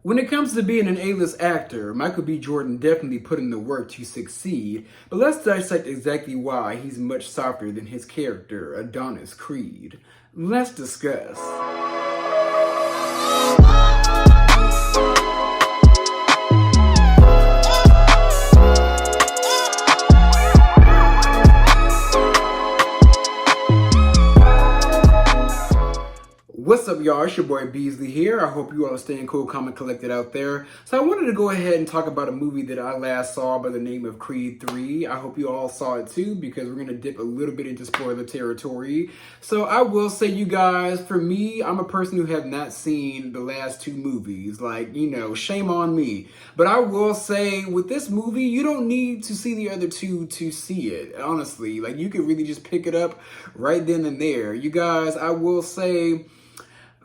When it comes to being an A-list actor, Michael B. Jordan definitely put in the work to succeed, but let's dissect exactly why he's much softer than his character, Adonis Creed. Let's discuss. What's up, y'all? It's your boy Beasley here. I hope you all are staying cool, calm, and collected out there. So I wanted to go ahead and talk about a movie that I last saw by the name of Creed 3. I hope you all saw it too, because we're going to dip a little bit into spoiler territory. So I will say, you guys, for me, I'm a person who have not seen the last two movies. Like, shame on me. But I will say, with this movie, you don't need to see the other two to see it, honestly. Like, you could really just pick it up right then and there. You guys, I will say,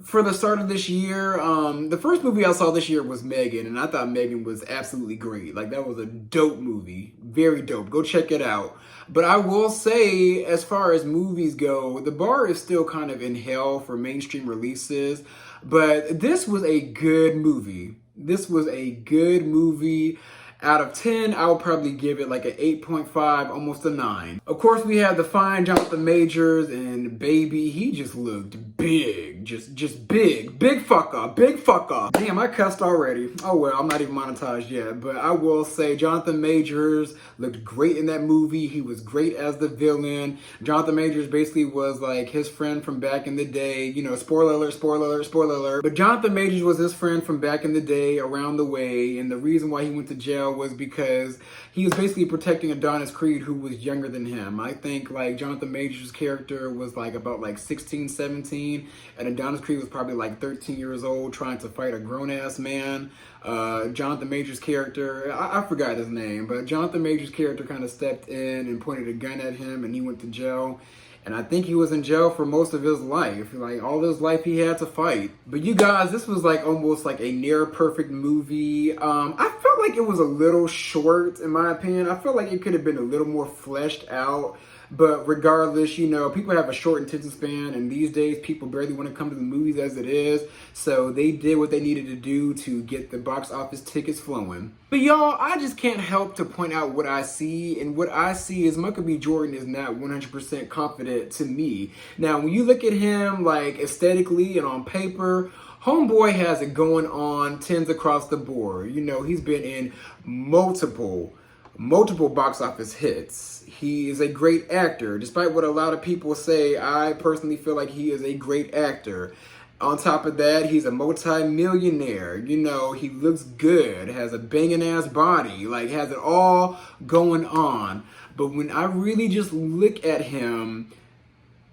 for the start of this year, the first movie I saw this year was Megan, and I thought Megan was absolutely great. Like, that was a dope movie. Very dope. Go check it out. But I will say, as far as movies go, the bar is still kind of in hell for mainstream releases. But this was a good movie. This was a good movie. Out of 10, I would probably give it like an 8.5, almost a 9. Of course, we have the fine Jonathan Majors, and baby, he just looked big. Just big. Big fuck up. Big fuck up. Damn, I cussed already. Oh well, I'm not even monetized yet. But I will say Jonathan Majors looked great in that movie. He was great as the villain. Jonathan Majors basically was like his friend from back in the day. Spoiler alert, spoiler alert, spoiler alert. But Jonathan Majors was his friend from back in the day, around the way. And the reason why he went to jail was because he was basically protecting Adonis Creed, who was younger than him. I think like Jonathan Majors' character was like about like 16, 17, and Adonis Creed was probably like 13 years old trying to fight a grown-ass man. Jonathan Majors' character, I forgot his name, but Jonathan Majors' character kind of stepped in and pointed a gun at him, and he went to jail. And I think he was in jail for most of his life. Like, all his life he had to fight. But you guys, this was like almost like a near perfect movie. I felt like it was a little short, in my opinion. I felt like it could have been a little more fleshed out. But regardless, people have a short attention span, and these days people barely want to come to the movies as it is. So they did what they needed to do to get the box office tickets flowing. But y'all, I just can't help to point out what I see, and what I see is Michael B. Jordan is not 100% confident to me. Now, when you look at him, like, aesthetically and on paper, Homeboy has it going on 10s across the board. He's been in multiple box office hits. He is a great actor. Despite what a lot of people say, I personally feel like he is a great actor. On top of that, he's a multi-millionaire. He looks good, has a banging ass body, like has it all going on. But when I really just look at him,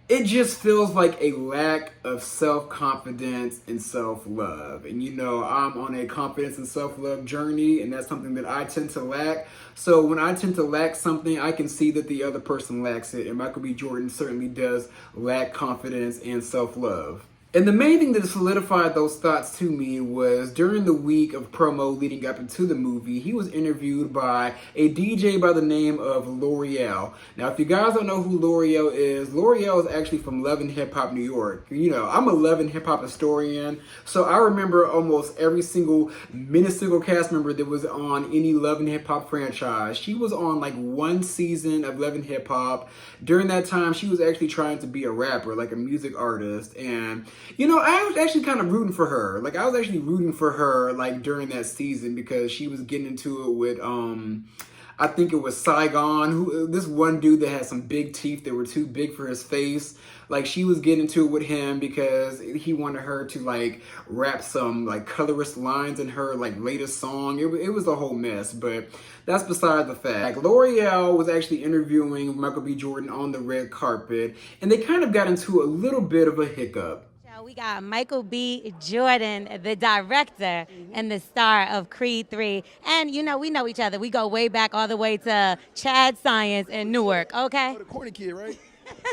it just feels like a lack of self-confidence and self-love. And I'm on a confidence and self-love journey, and that's something that I tend to lack. So when I tend to lack something, I can see that the other person lacks it. And Michael B. Jordan certainly does lack confidence and self-love. And the main thing that solidified those thoughts to me was during the week of promo leading up into the movie, he was interviewed by a DJ by the name of LOreal. Now, if you guys don't know who LOreal is actually from Love and Hip Hop New York. I'm a Love and Hip Hop historian, so I remember almost every single minuscule cast member that was on any Love and Hip Hop franchise. She was on like one season of Love and Hip Hop. During that time, she was actually trying to be a rapper, like a music artist, and I was actually kind of rooting for her. Like, I was actually rooting for her, like, during that season, because she was getting into it with, I think it was Saigon, this one dude that had some big teeth that were too big for his face. Like, she was getting into it with him because he wanted her to, like, rap some, like, colorist lines in her, like, latest song. It was a whole mess, but that's beside the fact. Like, L'Oreal was actually interviewing Michael B. Jordan on the red carpet, and they kind of got into a little bit of a hiccup. We got Michael B. Jordan, the director and the star of Creed 3. And, we know each other. We go way back all the way to Chad Science in Newark, okay? Oh, the Corny kid, right?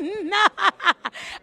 No,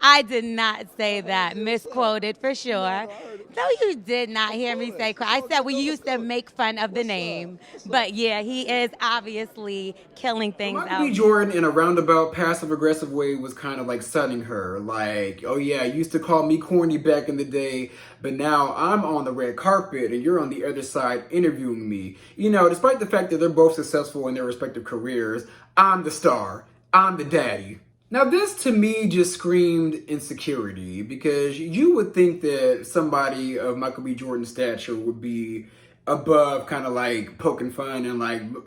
I did not say that. Misquoted for sure. No, you did not hear me say. I said we used to make fun of the name, but yeah, he is obviously killing things Michael B. out. Jordan, in a roundabout, passive aggressive way, was kind of like sunning her. Like, oh yeah, you used to call me corny back in the day, but now I'm on the red carpet and you're on the other side interviewing me. You know, despite the fact that they're both successful in their respective careers, I'm the star. I'm the daddy. Now, this to me just screamed insecurity because you would think that somebody of Michael B. Jordan's stature would be above kind of like poking fun and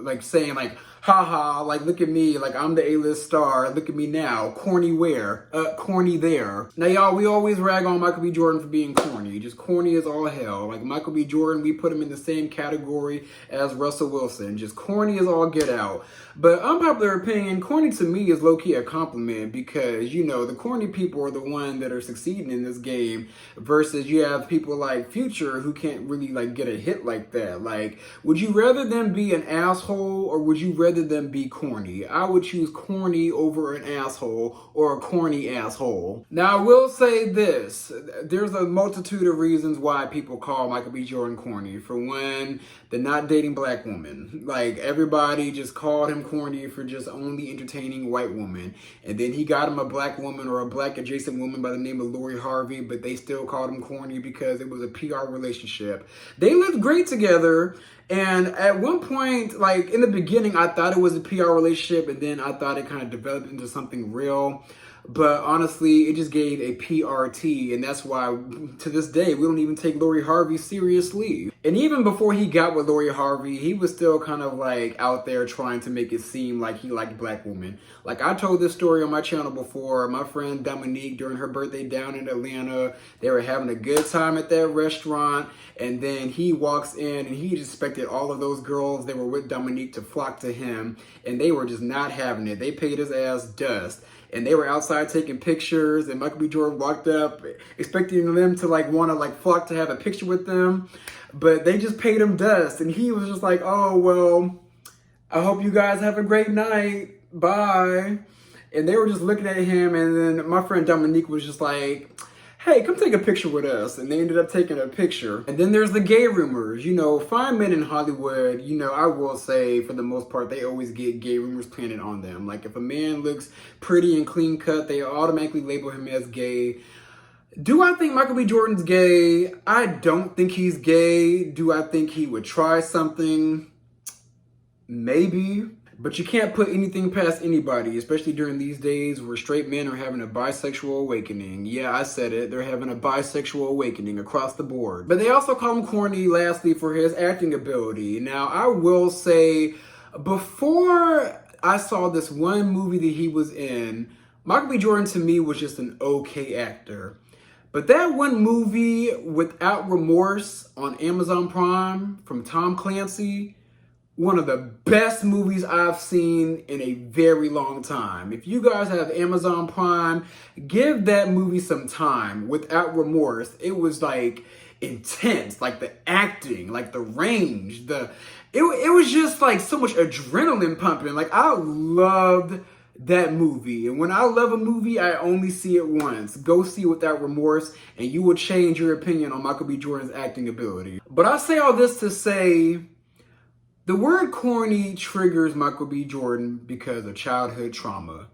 like saying like, haha, like look at me, like I'm the A-list star, look at me now, corny where, corny there. Now y'all, we always rag on Michael B. Jordan for being corny, just corny as all hell. Like Michael B. Jordan, we put him in the same category as Russell Wilson, just corny as all get out. But unpopular opinion, corny to me is low-key a compliment because, you know, the corny people are the ones that are succeeding in this game versus you have people like Future who can't really like get a hit like that. Like, would you rather them be an asshole or would you rather them be corny? I would choose corny over an asshole or a corny asshole. Now, I will say this. There's a multitude of reasons why people call Michael B. Jordan corny. For one, the not dating black woman. Like, everybody just called him corny for just only entertaining white women. And then he got him a black woman or a black adjacent woman by the name of Lori Harvey, but they still called him corny because it was a PR relationship. They lived great together. And at one point, like in the beginning, I thought it was a PR relationship, and then I thought it kind of developed into something real. But honestly, it just gave a PRT, and that's why to this day we don't even take Lori Harvey seriously. And even before he got with Lori Harvey, he was still kind of like out there trying to make it seem like he liked black women. Like I told this story on my channel before. My friend Dominique, during her birthday down in Atlanta, they were having a good time at that restaurant, and then he walks in and he just expected all of those girls that were with Dominique to flock to him, and they were just not having it. They paid his ass dust. And they were outside taking pictures, and Michael B. Jordan walked up expecting them to like want to like flock to have a picture with them, but they just paid him dust. And he was just like, oh, well, I hope you guys have a great night. Bye. And they were just looking at him, and then my friend Dominique was just like, hey, come take a picture with us. And they ended up taking a picture. And then there's the gay rumors. You know, fine men in Hollywood, you know, I will say for the most part, they always get gay rumors planted on them. Like if a man looks pretty and clean cut, they automatically label him as gay. Do I think Michael B. Jordan's gay? I don't think he's gay. Do I think he would try something? Maybe. But you can't put anything past anybody, especially during these days where straight men are having a bisexual awakening. Yeah, I said it. They're having a bisexual awakening across the board. But they also call him corny, lastly, for his acting ability. Now, I will say, before I saw this one movie that he was in, Michael B. Jordan to me was just an okay actor. But that one movie, Without Remorse, on Amazon Prime from Tom Clancy, one of the best movies I've seen in a very long time. If you guys have Amazon Prime, give that movie some time. Without Remorse, it was like intense, like the acting, like the range, it was just like so much adrenaline pumping. Like I loved that movie. And when I love a movie, I only see it once. Go see Without Remorse and you will change your opinion on Michael B. Jordan's acting ability. But I say all this to say, the word corny triggers Michael B. Jordan because of childhood trauma.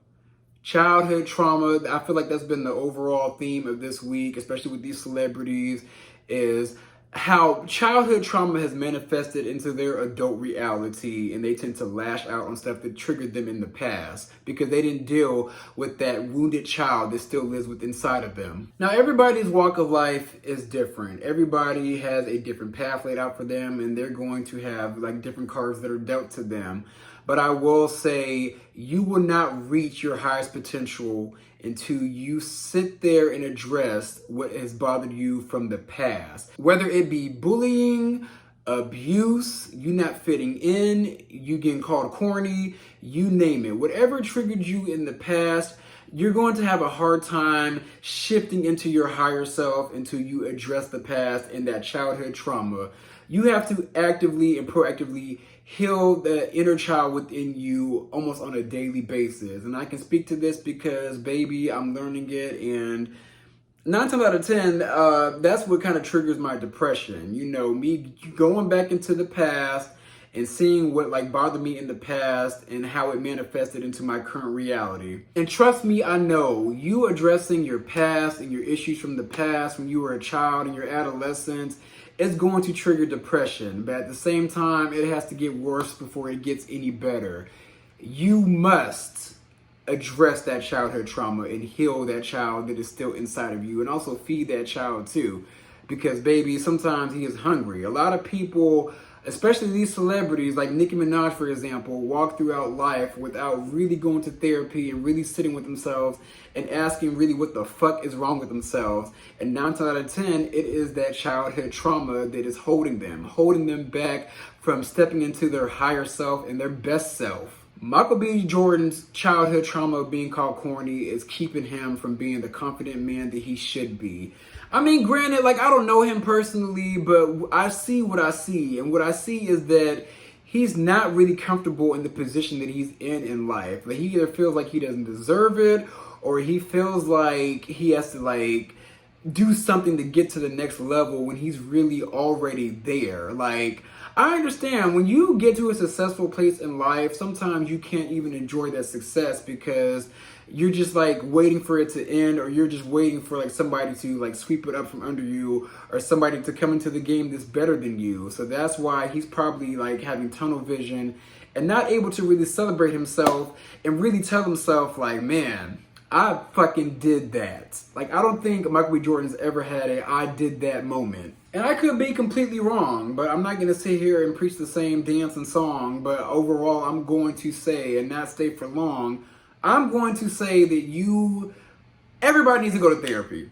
Childhood trauma, I feel like that's been the overall theme of this week, especially with these celebrities, is how childhood trauma has manifested into their adult reality, and they tend to lash out on stuff that triggered them in the past because they didn't deal with that wounded child that still lives within inside of them. Now, everybody's walk of life is different. Everybody has a different path laid out for them, and they're going to have like different cards that are dealt to them. But I will say, you will not reach your highest potential until you sit there and address what has bothered you from the past. Whether it be bullying, abuse, you not fitting in, you getting called corny, you name it. Whatever triggered you in the past, you're going to have a hard time shifting into your higher self until you address the past and that childhood trauma. You have to actively and proactively heal the inner child within you almost on a daily basis. And I can speak to this because, baby, I'm learning it, and 9 times out of 10, that's what kind of triggers my depression. You know, me going back into the past and seeing what like bothered me in the past and how it manifested into my current reality. And trust me, I know you addressing your past and your issues from the past when you were a child and your adolescence, it's going to trigger depression. But at the same time, it has to get worse before it gets any better. You must address that childhood trauma and heal that child that is still inside of you, and also feed that child too. Because baby, sometimes he is hungry. A lot of people, especially these celebrities like Nicki Minaj, for example, walk throughout life without really going to therapy and really sitting with themselves and asking really what the fuck is wrong with themselves. And 9 times out of 10, it is that childhood trauma that is holding them back from stepping into their higher self and their best self. Michael B. Jordan's childhood trauma of being called corny is keeping him from being the confident man that he should be. I mean, granted, like, I don't know him personally, but I see what I see. And what I see is that he's not really comfortable in the position that he's in life. Like, he either feels like he doesn't deserve it, or he feels like he has to, like, do something to get to the next level when he's really already there. Like, I understand when you get to a successful place in life, sometimes you can't even enjoy that success because you're just like waiting for it to end, or you're just waiting for like somebody to like sweep it up from under you, or somebody to come into the game that's better than you. So that's why he's probably like having tunnel vision and not able to really celebrate himself and really tell himself like, man, I fucking did that. Like, I don't think Michael B. Jordan's ever had a I did that moment. And I could be completely wrong, but I'm not going to sit here and preach the same dance and song. But overall, I'm going to say, and not stay for long, I'm going to say that everybody needs to go to therapy.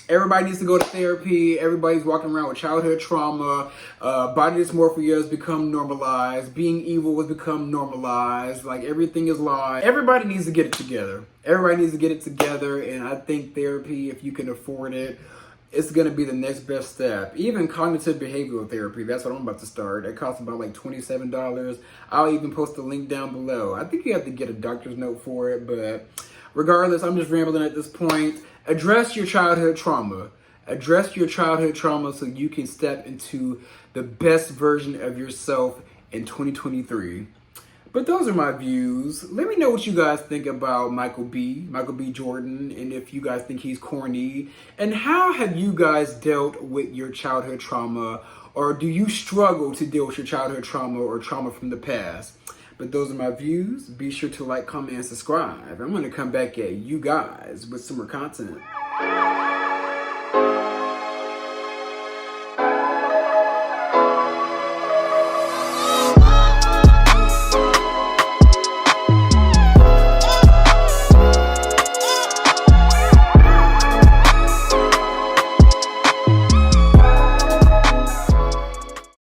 Everybody needs to go to therapy. Everybody's walking around with childhood trauma. Body dysmorphia has become normalized. Being evil has become normalized. Like, everything is lies. Everybody needs to get it together. Everybody needs to get it together. And I think therapy, if you can afford it, it's going to be the next best step. Even cognitive behavioral therapy, that's what I'm about to start. It costs about like $27. I'll even post the link down below. I think you have to get a doctor's note for it, but regardless, I'm just rambling at this point. Address your childhood trauma. Address your childhood trauma so you can step into the best version of yourself in 2023. But those are my views. Let me know what you guys think about Michael B. Jordan, and if you guys think he's corny. And how have you guys dealt with your childhood trauma? Or do you struggle to deal with your childhood trauma or trauma from the past? But those are my views. Be sure to like, comment, and subscribe. I'm going to come back at you guys with some more content.